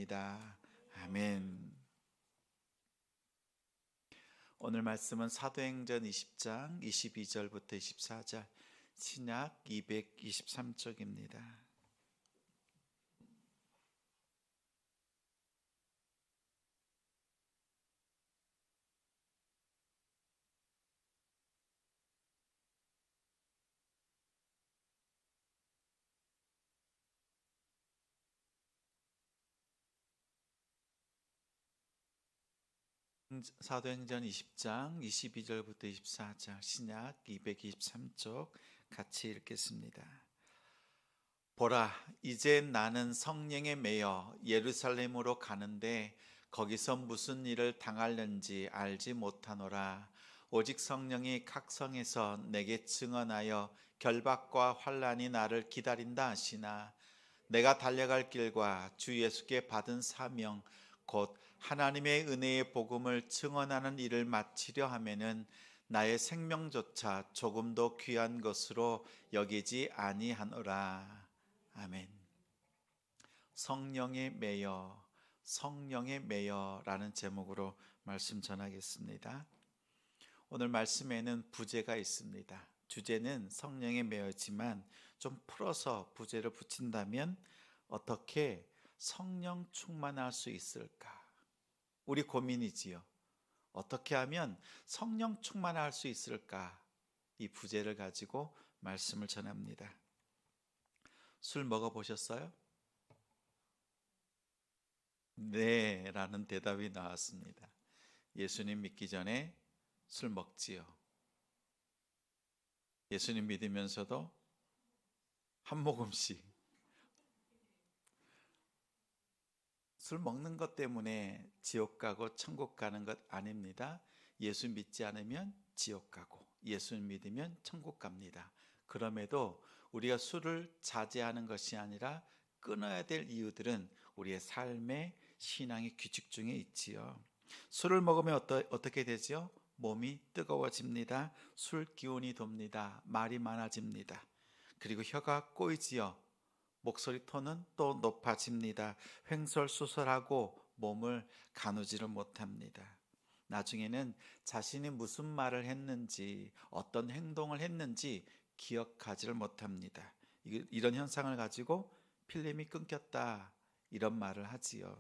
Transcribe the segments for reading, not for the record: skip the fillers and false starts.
기도드립니다. 아멘. 오늘 말씀은 사도행전 20장 22절부터 24절, 신약 223쪽입니다. 사도행전 20장 22절부터 24절, 신약 223쪽 같이 읽겠습니다. 보라, 이제 나는 성령에 매여 예루살렘으로 가는데 거기서 무슨 일을 당하려는지 알지 못하노라. 오직 성령이 각 성에서 내게 증언하여 결박과 환난이 나를 기다린다 하시나, 내가 달려갈 길과 주 예수께 받은 사명 곧 하나님의 은혜의 복음을 증언하는 일을 마치려 하면은 나의 생명조차 조금도 귀한 것으로 여기지 아니하노라. 아멘. 성령에 매여, 성령에 매여라는 제목으로 말씀 전하겠습니다. 오늘 말씀에는 부제가 있습니다. 주제는 성령에 매여지만 좀 풀어서 부제를 붙인다면 어떻게 성령 충만할 수 있을까? 우리 고민이지요. 어떻게 하면 성령 충만할 수 있을까? 이 부제를 가지고 말씀을 전합니다. 술 먹어보셨어요? 네, 라는 대답이 나왔습니다. 예수님 믿기 전에 술 먹지요. 예수님 믿으면서도 한 모금씩. 술 먹는 것 때문에 지옥 가고 천국 가는 것 아닙니다. 예수 믿지 않으면 지옥 가고 예수 믿으면 천국 갑니다. 그럼에도 우리가 술을 자제하는 것이 아니라 끊어야 될 이유들은 우리의 삶의 신앙의 규칙 중에 있지요. 술을 먹으면 어떻게 되죠? 몸이 뜨거워집니다. 술 기운이 돕니다. 말이 많아집니다. 그리고 혀가 꼬이지요. 목소리 톤은 또 높아집니다. 횡설수설하고 몸을 가누지를 못합니다. 나중에는 자신이 무슨 말을 했는지, 어떤 행동을 했는지 기억하지를 못합니다. 이런 현상을 가지고 필름이 끊겼다, 이런 말을 하지요.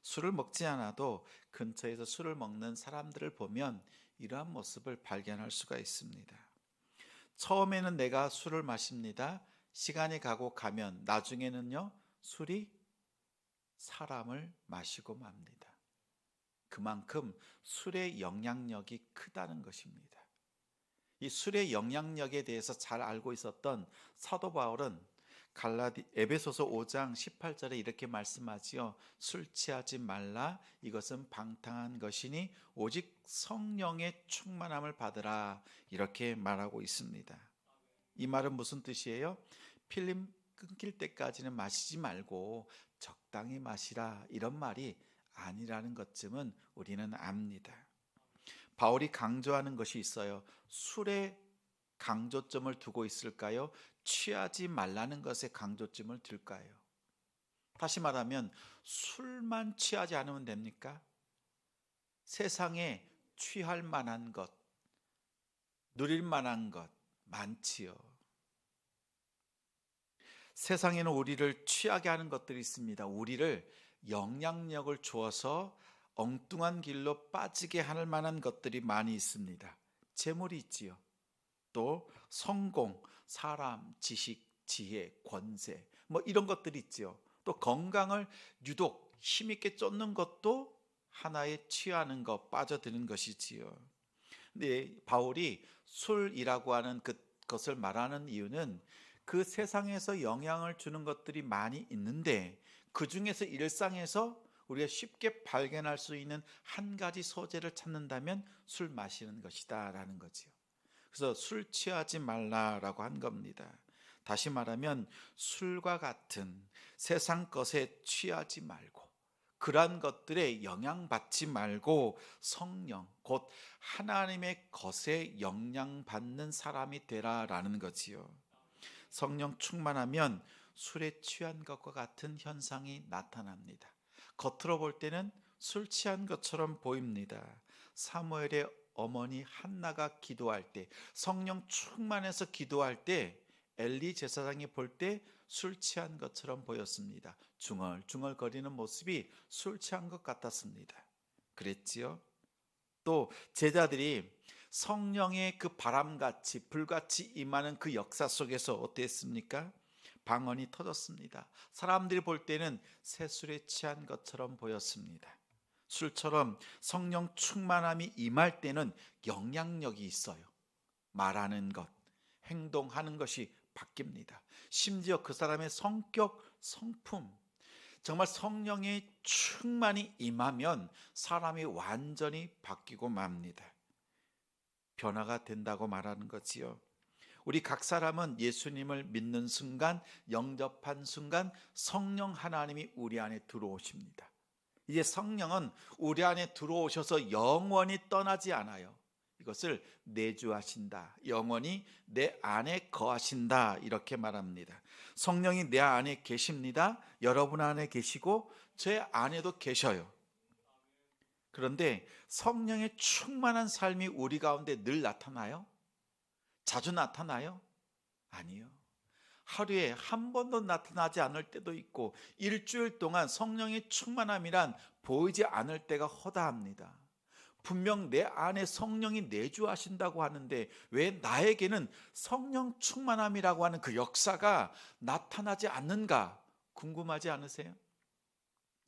술을 먹지 않아도 근처에서 술을 먹는 사람들을 보면 이러한 모습을 발견할 수가 있습니다. 처음에는 내가 술을 마십니다. 시간이 가고 가면 나중에는요, 술이 사람을 마시고 맙니다. 그만큼 술의 영향력이 크다는 것입니다. 이 술의 영향력에 대해서 잘 알고 있었던 사도 바울은 에베소서 5장 18절에 이렇게 말씀하지요. 술 취하지 말라. 이것은 방탕한 것이니 오직 성령의 충만함을 받으라. 이렇게 말하고 있습니다. 이 말은 무슨 뜻이에요? 필름 끊길 때까지는 마시지 말고 적당히 마시라, 이런 말이 아니라는 것쯤은 우리는 압니다. 바울이 강조하는 것이 있어요. 술에 강조점을 두고 있을까요? 취하지 말라는 것에 강조점을 둘까요? 다시 말하면 술만 취하지 않으면 됩니까? 세상에 취할 만한 것, 누릴 만한 것 많지요. 세상에는 우리를 취하게 하는 것들이 있습니다. 우리를 영향력을 주어서 엉뚱한 길로 빠지게 할 만한 것들이 많이 있습니다. 재물이 있지요. 또 성공, 사람, 지식, 지혜, 권세, 이런 것들이 있지요. 또 건강을 유독 힘있게 쫓는 것도 하나의 취하는 것, 빠져드는 것이지요. 근데 바울이 술이라고 하는 그것을 말하는 이유는 그 세상에서 영향을 주는 것들이 많이 있는데 그 중에서 일상에서 우리가 쉽게 발견할 수 있는 한 가지 소재를 찾는다면 술 마시는 것이다 라는 거지요. 그래서 술 취하지 말라라고 한 겁니다. 다시 말하면 술과 같은 세상 것에 취하지 말고 그러한 것들에 영향받지 말고 성령 곧 하나님의 것에 영향받는 사람이 되라라는 거지요. 성령 충만하면 술에 취한 것과 같은 현상이 나타납니다. 겉으로 볼 때는 술 취한 것처럼 보입니다. 사무엘의 어머니 한나가 기도할 때, 성령 충만해서 기도할 때 엘리 제사장이 볼 때 술 취한 것처럼 보였습니다. 중얼중얼 거리는 모습이 술 취한 것 같았습니다. 그랬지요? 또 제자들이 성령의 그 바람같이 불같이 임하는 그 역사 속에서 어땠습니까? 방언이 터졌습니다. 사람들이 볼 때는 새술에 취한 것처럼 보였습니다. 술처럼 성령 충만함이 임할 때는 영향력이 있어요. 말하는 것, 행동하는 것이 바뀝니다. 심지어 그 사람의 성격, 성품, 정말 성령의 충만이 임하면 사람이 완전히 바뀌고 맙니다. 변화가 된다고 말하는 거지요. 우리 각 사람은 예수님을 믿는 순간, 영접한 순간 성령 하나님이 우리 안에 들어오십니다. 이제 성령은 우리 안에 들어오셔서 영원히 떠나지 않아요. 이것을 내주하신다. 영원히 내 안에 거하신다. 이렇게 말합니다. 성령이 내 안에 계십니다. 여러분 안에 계시고 제 안에도 계셔요. 그런데 성령의 충만한 삶이 우리 가운데 늘 나타나요? 자주 나타나요? 아니요. 하루에 한 번도 나타나지 않을 때도 있고 일주일 동안 성령의 충만함이란 보이지 않을 때가 허다합니다. 분명 내 안에 성령이 내주하신다고 하는데 왜 나에게는 성령 충만함이라고 하는 그 역사가 나타나지 않는가 궁금하지 않으세요?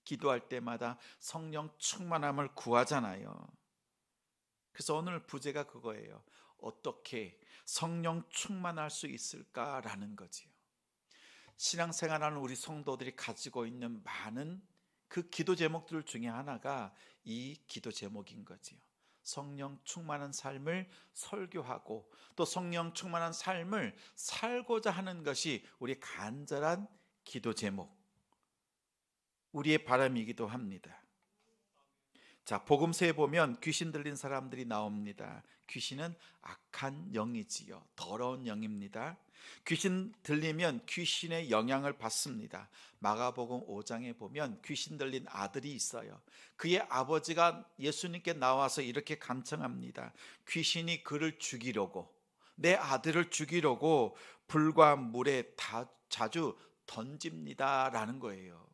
기도할 때마다 성령 충만함을 구하잖아요. 그래서 오늘 부제가 그거예요. 어떻게 성령 충만할 수 있을까라는 거지요. 신앙생활하는 우리 성도들이 가지고 있는 많은 그 기도 제목들 중에 하나가 이 기도 제목인 거지요. 성령 충만한 삶을 설교하고 또 성령 충만한 삶을 살고자 하는 것이 우리 간절한 기도 제목, 우리의 바람이기도 합니다. 자, 복음서에 보면 귀신 들린 사람들이 나옵니다. 귀신은 악한 영이지요. 더러운 영입니다. 귀신 들리면 귀신의 영향을 받습니다. 마가복음 5장에 보면 귀신 들린 아들이 있어요. 그의 아버지가 예수님께 나와서 이렇게 간청합니다. 귀신이 그를 죽이려고, 내 아들을 죽이려고 불과 물에 자주 던집니다 라는 거예요.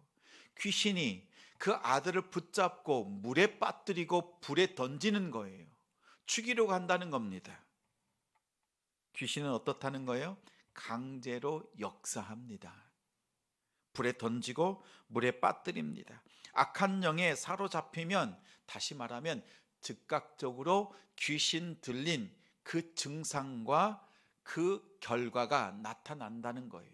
귀신이 그 아들을 붙잡고 물에 빠뜨리고 불에 던지는 거예요. 죽이려고 한다는 겁니다. 귀신은 어떻다는 거예요? 강제로 역사합니다. 불에 던지고 물에 빠뜨립니다. 악한 영에 사로잡히면, 다시 말하면 즉각적으로 귀신 들린 그 증상과 그 결과가 나타난다는 거예요.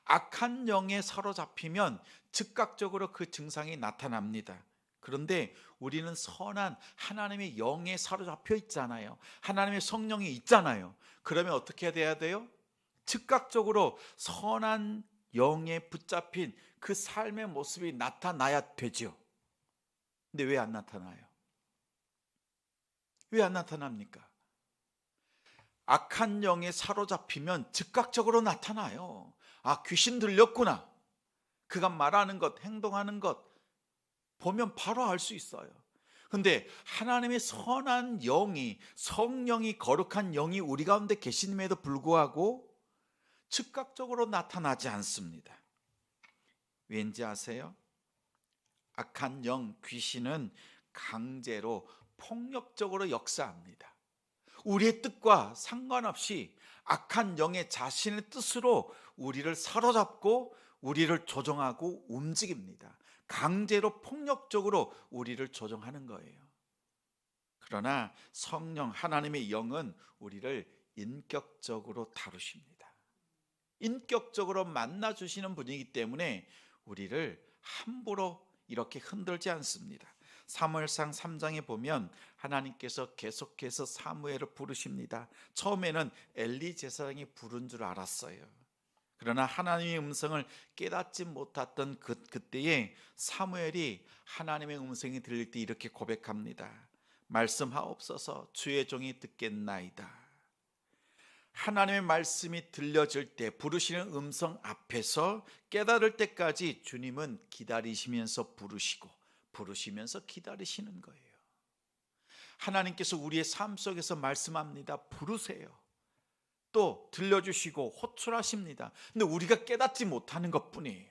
악한 영에 사로잡히면 즉각적으로 그 증상이 나타납니다. 그런데 우리는 선한 하나님의 영에 사로잡혀 있잖아요. 하나님의 성령이 있잖아요. 그러면 어떻게 돼야 돼요? 즉각적으로 선한 영에 붙잡힌 그 삶의 모습이 나타나야 되죠. 근데 왜 안 나타나요? 왜 안 나타납니까? 악한 영에 사로잡히면 즉각적으로 나타나요. 아, 귀신 들렸구나. 그가 말하는 것, 행동하는 것 보면 바로 알 수 있어요. 근데 하나님의 선한 영이, 성령이, 거룩한 영이 우리 가운데 계심에도 불구하고 즉각적으로 나타나지 않습니다. 왠지 아세요? 악한 영, 귀신은 강제로 폭력적으로 역사합니다. 우리의 뜻과 상관없이 악한 영의 자신의 뜻으로 우리를 사로잡고 우리를 조종하고 움직입니다. 강제로 폭력적으로 우리를 조종하는 거예요. 그러나 성령 하나님의 영은 우리를 인격적으로 다루십니다. 인격적으로 만나주시는 분이기 때문에 우리를 함부로 이렇게 흔들지 않습니다. 사무엘상 3장에 보면 하나님께서 계속해서 사무엘을 부르십니다. 처음에는 엘리 제사장이 부른 줄 알았어요. 그러나 하나님의 음성을 깨닫지 못했던 그때에 사무엘이 하나님의 음성이 들릴 때 이렇게 고백합니다. 말씀하옵소서, 주의 종이 듣겠나이다. 하나님의 말씀이 들려질 때 부르시는 음성 앞에서 깨달을 때까지 주님은 기다리시면서 부르시면서 기다리시는 거예요. 하나님께서 우리의 삶 속에서 말씀합니다. 부르세요. 또 들려주시고 호출하십니다. 근데 우리가 깨닫지 못하는 것뿐이에요.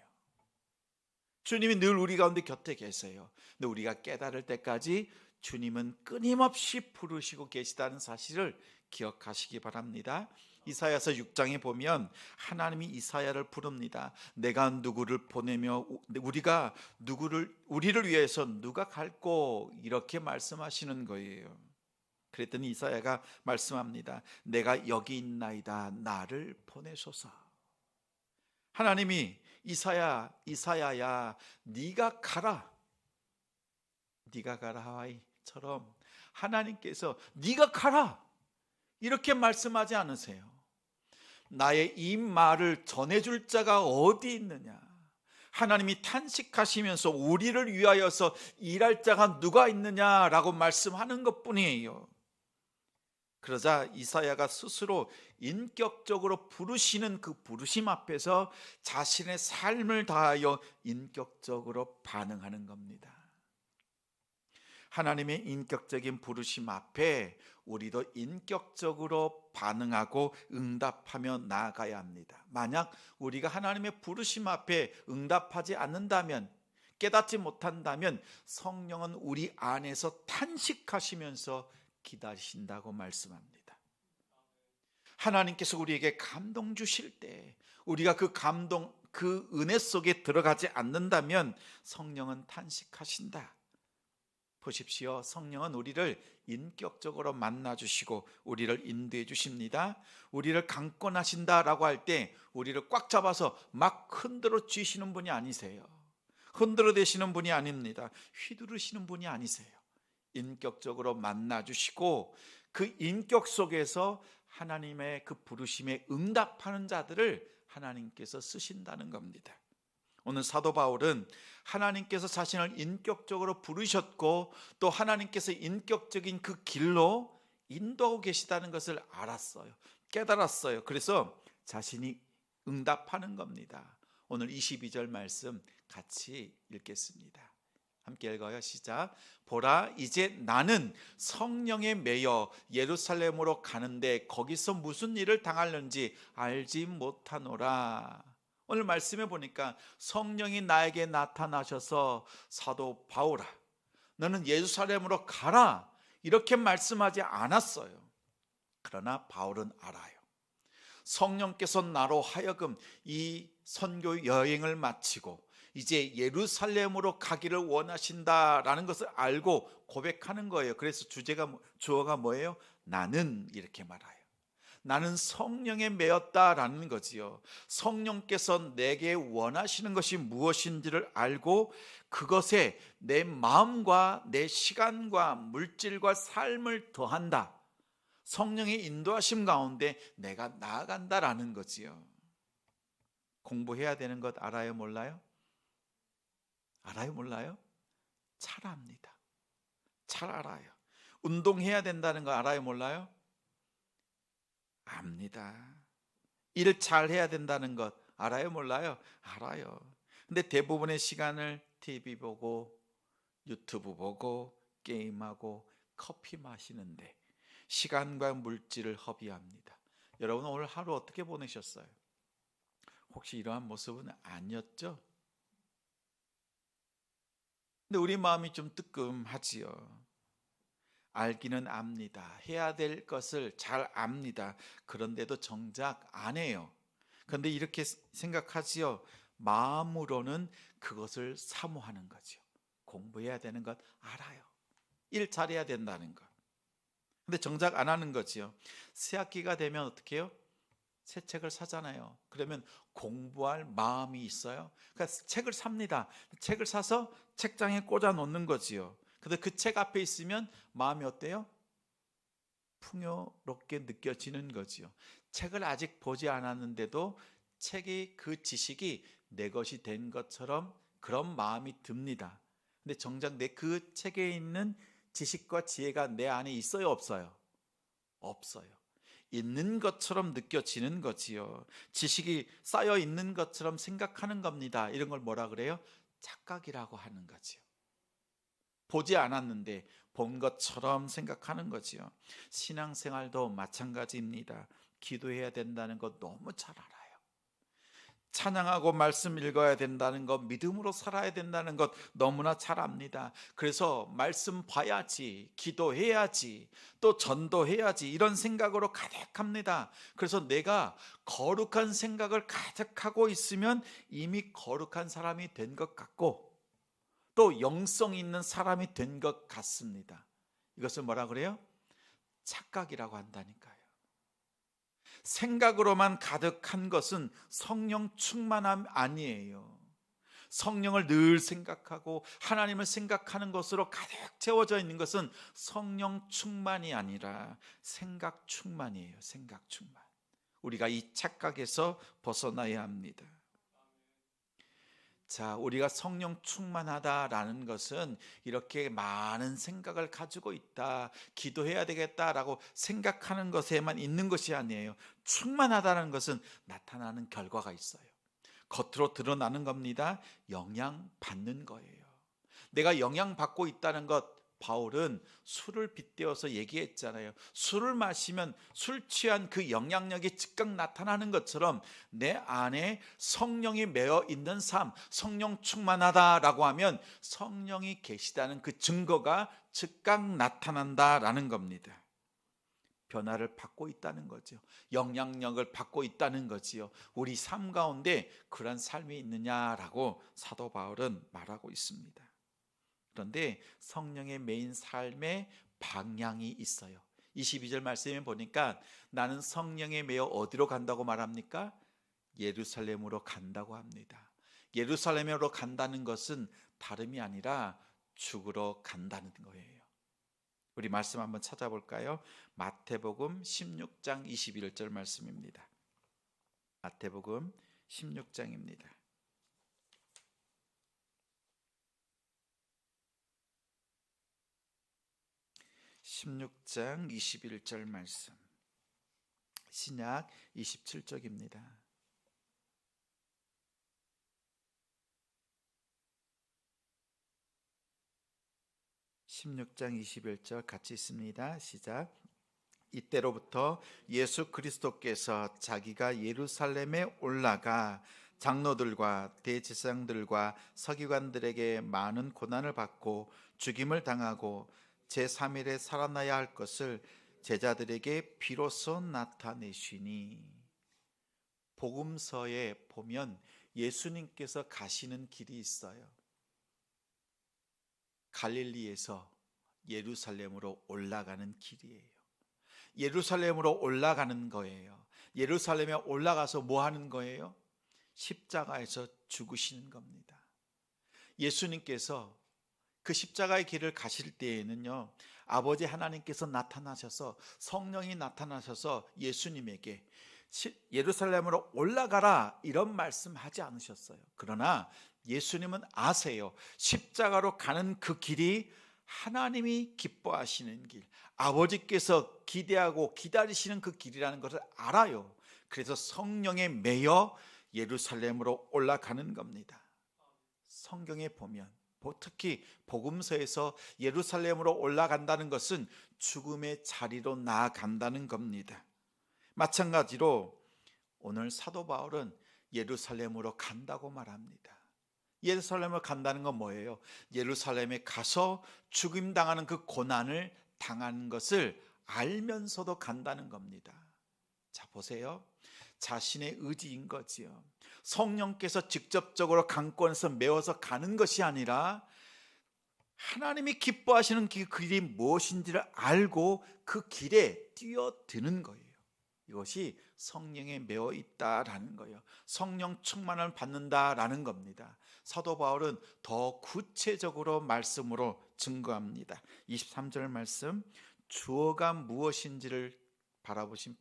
주님이 늘 우리 가운데 곁에 계세요. 근데 우리가 깨달을 때까지 주님은 끊임없이 부르시고 계시다는 사실을 기억하시기 바랍니다. 이사야서 6장에 보면 하나님이 이사야를 부릅니다. 내가 누구를 보내며 우리를 위해서 누가 갈꼬, 이렇게 말씀하시는 거예요. 그랬더니 이사야가 말씀합니다. 내가 여기 있나이다. 나를 보내소서. 하나님이 이사야야 네가 가라 하와이처럼 하나님께서 네가 가라 이렇게 말씀하지 않으세요. 나의 이 말을 전해줄 자가 어디 있느냐. 하나님이 탄식하시면서 우리를 위하여서 일할 자가 누가 있느냐라고 말씀하는 것뿐이에요. 그러자 이사야가 스스로 인격적으로 부르시는 그 부르심 앞에서 자신의 삶을 다하여 인격적으로 반응하는 겁니다. 하나님의 인격적인 부르심 앞에 우리도 인격적으로 반응하고 응답하며 나아가야 합니다. 만약 우리가 하나님의 부르심 앞에 응답하지 않는다면, 깨닫지 못한다면 성령은 우리 안에서 탄식하시면서 기다리신다고 말씀합니다. 하나님께서 우리에게 감동 주실 때 우리가 그 감동, 그 은혜 속에 들어가지 않는다면 성령은 탄식하신다. 보십시오. 성령은 우리를 인격적으로 만나주시고 우리를 인도해 주십니다. 우리를 강권하신다라고 할 때 우리를 꽉 잡아서 막 흔들어 주시는 분이 아니세요. 흔들어 대시는 분이 아닙니다. 휘두르시는 분이 아니세요. 인격적으로 만나주시고 그 인격 속에서 하나님의 그 부르심에 응답하는 자들을 하나님께서 쓰신다는 겁니다. 오늘 사도 바울은 하나님께서 자신을 인격적으로 부르셨고 또 하나님께서 인격적인 그 길로 인도하고 계시다는 것을 알았어요. 깨달았어요. 그래서 자신이 응답하는 겁니다. 오늘 22절 말씀 같이 읽겠습니다. 함께 읽어요. 시작. 보라, 이제 나는 성령에 매여 예루살렘으로 가는데 거기서 무슨 일을 당하려는지 알지 못하노라. 오늘 말씀해 보니까 성령이 나에게 나타나셔서 사도 바울아, 너는 예루살렘으로 가라 이렇게 말씀하지 않았어요. 그러나 바울은 알아요. 성령께서 나로 하여금 이 선교 여행을 마치고 이제 예루살렘으로 가기를 원하신다라는 것을 알고 고백하는 거예요. 그래서 주어가 뭐예요? 나는, 이렇게 말해요. 나는 성령에 매였다라는 거지요. 성령께서 내게 원하시는 것이 무엇인지를 알고 그것에 내 마음과 내 시간과 물질과 삶을 더한다. 성령의 인도하심 가운데 내가 나아간다라는 거지요. 공부해야 되는 것 알아요, 몰라요? 알아요, 몰라요? 잘 압니다. 잘 알아요. 운동해야 된다는 거 알아요, 몰라요? 압니다. 일 잘 해야 된다는 것 알아요, 몰라요? 알아요. 근데 대부분의 시간을 TV 보고 유튜브 보고 게임하고 커피 마시는데 시간과 물질을 허비합니다. 여러분 오늘 하루 어떻게 보내셨어요? 혹시 이러한 모습은 아니었죠? 근데 우리 마음이 좀 뜨끔하지요. 알기는 압니다. 해야 될 것을 잘 압니다. 그런데도 정작 안 해요. 그런데 이렇게 생각하지요. 마음으로는 그것을 사모하는 거죠. 공부해야 되는 것 알아요. 일 잘해야 된다는 것. 근데 정작 안 하는 거지요. 새 학기가 되면 어떻게 해요? 새 책을 사잖아요. 그러면 공부할 마음이 있어요. 그러니까 책을 삽니다. 책을 사서 책장에 꽂아 놓는 거지요. 근데 그 책 앞에 있으면 마음이 어때요? 풍요롭게 느껴지는 거지요. 책을 아직 보지 않았는데도 책이, 그 지식이 내 것이 된 것처럼 그런 마음이 듭니다. 근데 정작 그 책에 있는 지식과 지혜가 내 안에 있어요, 없어요? 없어요. 있는 것처럼 느껴지는 거지요. 지식이 쌓여 있는 것처럼 생각하는 겁니다. 이런 걸 뭐라 그래요? 착각이라고 하는 거지요. 보지 않았는데 본 것처럼 생각하는 거지요. 신앙생활도 마찬가지입니다. 기도해야 된다는 것 너무 잘 알아요. 찬양하고 말씀 읽어야 된다는 것, 믿음으로 살아야 된다는 것 너무나 잘 압니다. 그래서 말씀 봐야지, 기도해야지, 또 전도해야지 이런 생각으로 가득합니다. 그래서 내가 거룩한 생각을 가득하고 있으면 이미 거룩한 사람이 된 것 같고 또 영성 있는 사람이 된 것 같습니다. 이것을 뭐라 그래요? 착각이라고 한다니까요. 생각으로만 가득한 것은 성령 충만함 아니에요. 성령을 늘 생각하고 하나님을 생각하는 것으로 가득 채워져 있는 것은 성령 충만이 아니라 생각 충만이에요. 생각 충만. 우리가 이 착각에서 벗어나야 합니다. 자, 우리가 성령 충만하다라는 것은 이렇게 많은 생각을 가지고 있다, 기도해야 되겠다라고 생각하는 것에만 있는 것이 아니에요. 충만하다는 것은 나타나는 결과가 있어요. 겉으로 드러나는 겁니다. 영향받는 거예요. 내가 영향받고 있다는 것, 바울은 술을 빗대어서 얘기했잖아요. 술을 마시면 술 취한 그 영향력이 즉각 나타나는 것처럼 내 안에 성령이 매어 있는 삶, 성령 충만하다라고 하면 성령이 계시다는 그 증거가 즉각 나타난다라는 겁니다. 변화를 받고 있다는 거죠. 영향력을 받고 있다는 거지요. 우리 삶 가운데 그런 삶이 있느냐라고 사도 바울은 말하고 있습니다. 그런데 성령의 메인 삶의 방향이 있어요. 22절 말씀에 보니까 나는 성령에 매여 어디로 간다고 말합니까? 예루살렘으로 간다고 합니다. 예루살렘으로 간다는 것은 다름이 아니라 죽으러 간다는 거예요. 우리 말씀 한번 찾아볼까요? 마태복음 16장 21절 말씀입니다. 마태복음 16장입니다. 16장 21절 말씀. 신약 27쪽입니다. (16장 21절) 같이 있습니다. 시작. 이때로부터 예수 그리스도께서 자기가 예루살렘에 올라가 장로들과 대제사장들과 서기관들에게 많은 고난을 받고 죽임을 당하고 제3일에 살아나야 할 것을 제자들에게 비로소 나타내시니. 복음서에 보면 예수님께서 가시는 길이 있어요. 갈릴리에서 예루살렘으로 올라가는 길이에요. 예루살렘으로 올라가는 거예요. 예루살렘에 올라가서 뭐 하는 거예요? 십자가에서 죽으시는 겁니다. 예수님께서 그 십자가의 길을 가실 때에는요, 아버지 하나님께서 나타나셔서, 성령이 나타나셔서 예수님에게 예루살렘으로 올라가라 이런 말씀하지 않으셨어요. 그러나 예수님은 아세요. 십자가로 가는 그 길이 하나님이 기뻐하시는 길, 아버지께서 기대하고 기다리시는 그 길이라는 것을 알아요. 그래서 성령에 매여 예루살렘으로 올라가는 겁니다. 성경에 보면 특히 복음서에서 예루살렘으로 올라간다는 것은 죽음의 자리로 나아간다는 겁니다. 마찬가지로 오늘 사도 바울은 예루살렘으로 간다고 말합니다. 예루살렘을 간다는 건 뭐예요? 예루살렘에 가서 죽임당하는 그 고난을 당하는 것을 알면서도 간다는 겁니다. 자, 보세요. 자신의 의지인 거지요. 성령께서 직접적으로 강권에서 메워서 가는 것이 아니라 하나님이 기뻐하시는 그 길이 무엇인지를 알고 그 길에 뛰어드는 거예요. 이것이 성령에 매어 있다라는 거예요. 성령 충만을 받는다라는 겁니다. 사도 바울은 더 구체적으로 말씀으로 증거합니다. 23절 말씀, 주어가 무엇인지를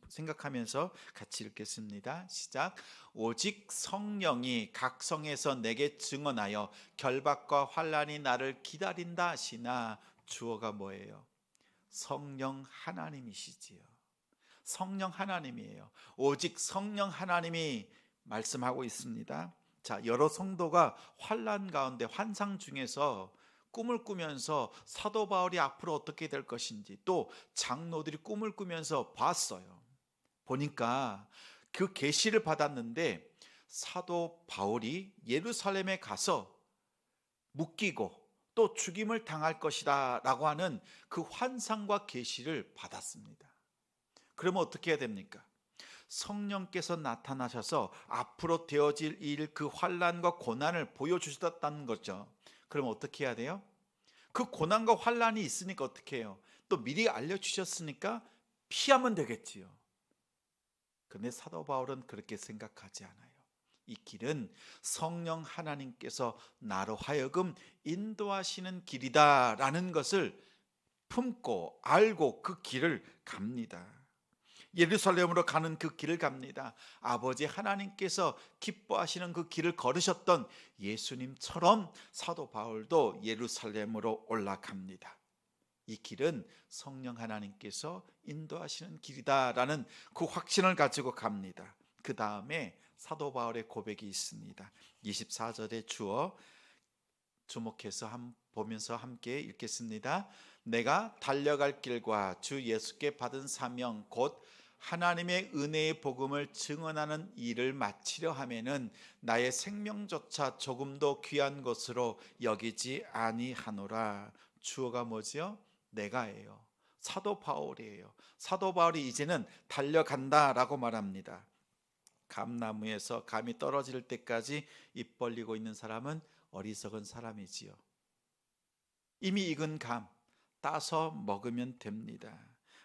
생각하면서 같이 읽겠습니다. 시작. 오직 성령이 각성에서 내게 증언하여 결박과 환난이 나를 기다린다 하시나. 주어가 뭐예요? 성령 하나님이시지요. 성령 하나님이에요. 오직 성령 하나님이 말씀하고 있습니다. 자, 여러 성도가 환난 가운데 환상 중에서 꿈을 꾸면서 사도 바울이 앞으로 어떻게 될 것인지, 또 장로들이 꿈을 꾸면서 봤어요. 보니까 그 계시를 받았는데 사도 바울이 예루살렘에 가서 묶이고 또 죽임을 당할 것이다 라고 하는 그 환상과 계시를 받았습니다. 그러면 어떻게 해야 됩니까? 성령께서 나타나셔서 앞으로 되어질 일, 그 환난과 고난을 보여주셨다는 거죠. 그럼 어떻게 해야 돼요? 그 고난과 환난이 있으니까 어떻게 해요? 또 미리 알려주셨으니까 피하면 되겠지요. 그런데 사도 바울은 그렇게 생각하지 않아요. 이 길은 성령 하나님께서 나로 하여금 인도하시는 길이다 라는 것을 품고 알고 그 길을 갑니다. 예루살렘으로 가는 그 길을 갑니다. 아버지 하나님께서 기뻐하시는 그 길을 걸으셨던 예수님처럼 사도 바울도 예루살렘으로 올라갑니다. 이 길은 성령 하나님께서 인도하시는 길이다라는 그 확신을 가지고 갑니다. 그 다음에 사도 바울의 고백이 있습니다. 24절에 주어 주목해서 보면서 함께 읽겠습니다. 내가 달려갈 길과 주 예수께 받은 사명 곧 하나님의 은혜의 복음을 증언하는 일을 마치려 하면은 나의 생명조차 조금도 귀한 것으로 여기지 아니하노라. 주어가 뭐지요? 내가예요. 사도 바울이에요. 사도 바울이 이제는 달려간다라고 말합니다. 감나무에서 감이 떨어질 때까지 입 벌리고 있는 사람은 어리석은 사람이지요. 이미 익은 감 따서 먹으면 됩니다.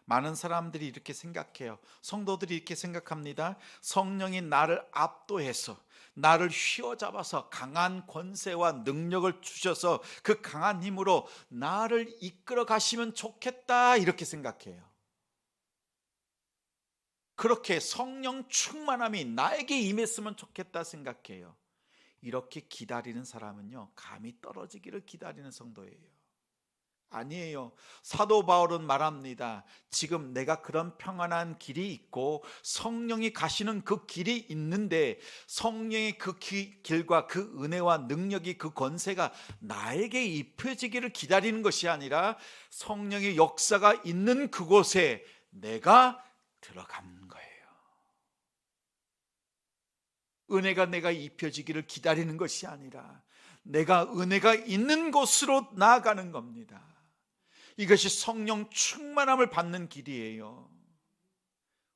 많은 사람들이 이렇게 생각해요. 성도들이 이렇게 생각합니다. 성령이 나를 압도해서 나를 휘어잡아서 강한 권세와 능력을 주셔서 그 강한 힘으로 나를 이끌어 가시면 좋겠다 이렇게 생각해요. 그렇게 성령 충만함이 나에게 임했으면 좋겠다 생각해요. 이렇게 기다리는 사람은요, 감이 떨어지기를 기다리는 성도예요. 아니에요. 사도 바울은 말합니다. 지금 내가 그런 평안한 길이 있고 성령이 가시는 그 길이 있는데 성령의 그 길과 그 은혜와 능력이, 그 권세가 나에게 입혀지기를 기다리는 것이 아니라 성령의 역사가 있는 그곳에 내가 들어가는 거예요. 은혜가 내가 입혀지기를 기다리는 것이 아니라 내가 은혜가 있는 곳으로 나아가는 겁니다. 이것이 성령 충만함을 받는 길이에요.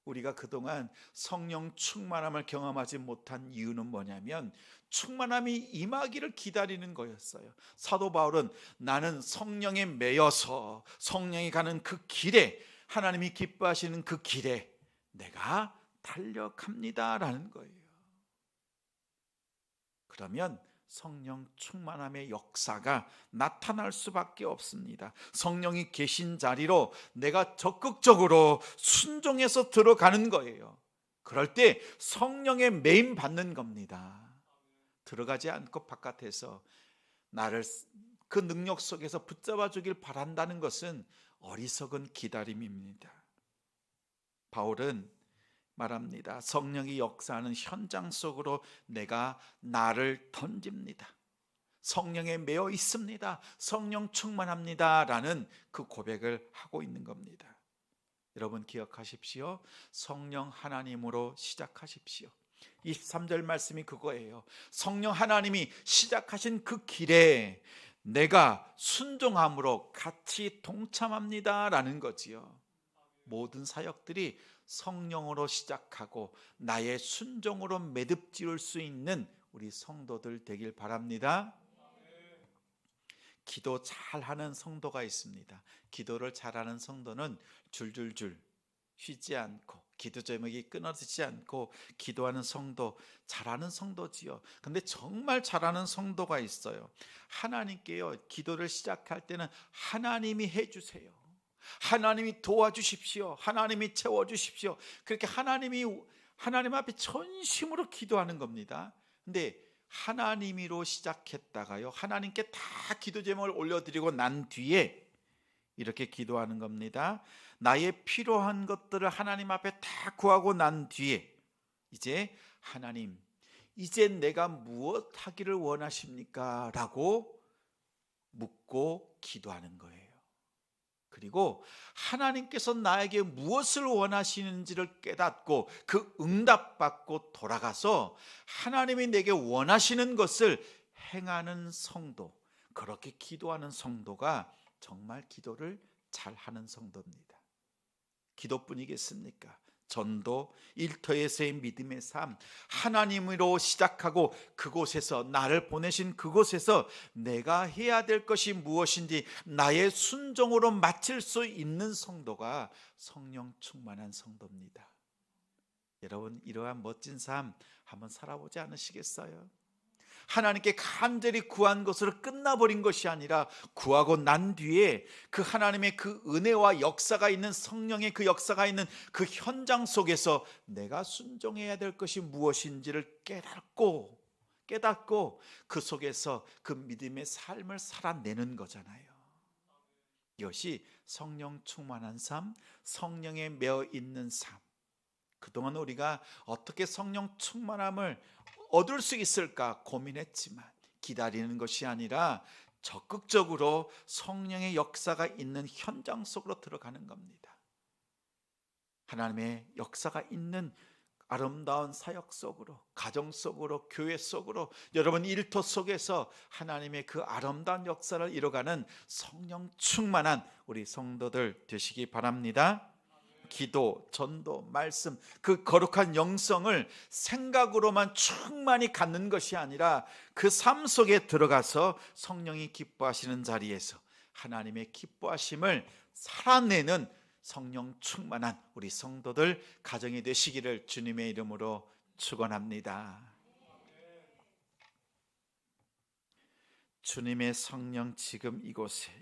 우리가 그동안 성령 충만함을 경험하지 못한 이유는 뭐냐면 충만함이 임하기를 기다리는 거였어요. 사도 바울은 나는 성령에 매여서 성령이 가는 그 길에, 하나님이 기뻐하시는 그 길에 내가 달려갑니다 라는 거예요. 그러면 성령 충만함의 역사가 나타날 수밖에 없습니다. 성령이 계신 자리로 내가 적극적으로 순종해서 들어가는 거예요. 그럴 때 성령의 매임 받는 겁니다. 들어가지 않고 바깥에서 나를 그 능력 속에서 붙잡아 주길 바란다는 것은 어리석은 기다림입니다. 바울은 말합니다. 성령이 역사하는 현장 속으로 내가 나를 던집니다. 성령에 매여 있습니다. 성령 충만합니다 라는 그 고백을 하고 있는 겁니다. 여러분 기억하십시오. 성령 하나님으로 시작하십시오. 23절 말씀이 그거예요. 성령 하나님이 시작하신 그 길에 내가 순종함으로 같이 동참합니다 라는 거지요. 모든 사역들이 성령으로 시작하고 나의 순종으로 매듭 지을 수 있는 우리 성도들 되길 바랍니다. 기도 잘하는 성도가 있습니다. 기도를 잘하는 성도는 줄줄줄 쉬지 않고 기도 제목이 끊어지지 않고 기도하는 성도, 잘하는 성도지요. 근데 정말 잘하는 성도가 있어요. 하나님께요, 기도를 시작할 때는 하나님이 해주세요. 하나님이 도와주십시오. 하나님이 채워주십시오. 그렇게 하나님 앞에 전심으로 기도하는 겁니다. 근데 하나님으로 시작했다가요, 하나님께 다 기도 제목을 올려드리고 난 뒤에 이렇게 기도하는 겁니다. 나의 필요한 것들을 하나님 앞에 다 구하고 난 뒤에 이제 하나님, 이제 내가 무엇 하기를 원하십니까? 라고 묻고 기도하는 거예요. 그리고 하나님께서 나에게 무엇을 원하시는지를 깨닫고 그 응답받고 돌아가서 하나님이 내게 원하시는 것을 행하는 성도, 그렇게 기도하는 성도가 정말 기도를 잘하는 성도입니다. 기도뿐이겠습니까? 전도, 일터에서의 믿음의 삶, 하나님으로 시작하고 그곳에서, 나를 보내신 그곳에서 내가 해야 될 것이 무엇인지 나의 순종으로 마칠 수 있는 성도가 성령 충만한 성도입니다. 여러분, 이러한 멋진 삶 한번 살아보지 않으시겠어요? 하나님께 간절히 구한 것으로 끝나버린 것이 아니라 구하고 난 뒤에 그 하나님의 그 은혜와 역사가 있는, 성령의 그 역사가 있는 그 현장 속에서 내가 순종해야 될 것이 무엇인지를 깨닫고 그 속에서 그 믿음의 삶을 살아내는 거잖아요. 이것이 성령 충만한 삶, 성령에 매어 있는 삶. 그동안 우리가 어떻게 성령 충만함을 얻을 수 있을까 고민했지만 기다리는 것이 아니라 적극적으로 성령의 역사가 있는 현장 속으로 들어가는 겁니다. 하나님의 역사가 있는 아름다운 사역 속으로, 가정 속으로, 교회 속으로, 여러분 일터 속에서 하나님의 그 아름다운 역사를 이뤄가는 성령 충만한 우리 성도들 되시기 바랍니다. 기도, 전도, 말씀, 그 거룩한 영성을 생각으로만 충만히 갖는 것이 아니라 그 삶 속에 들어가서 성령이 기뻐하시는 자리에서 하나님의 기뻐하심을 살아내는 성령 충만한 우리 성도들 가정이 되시기를 주님의 이름으로 축원합니다. 주님의 성령 지금 이곳에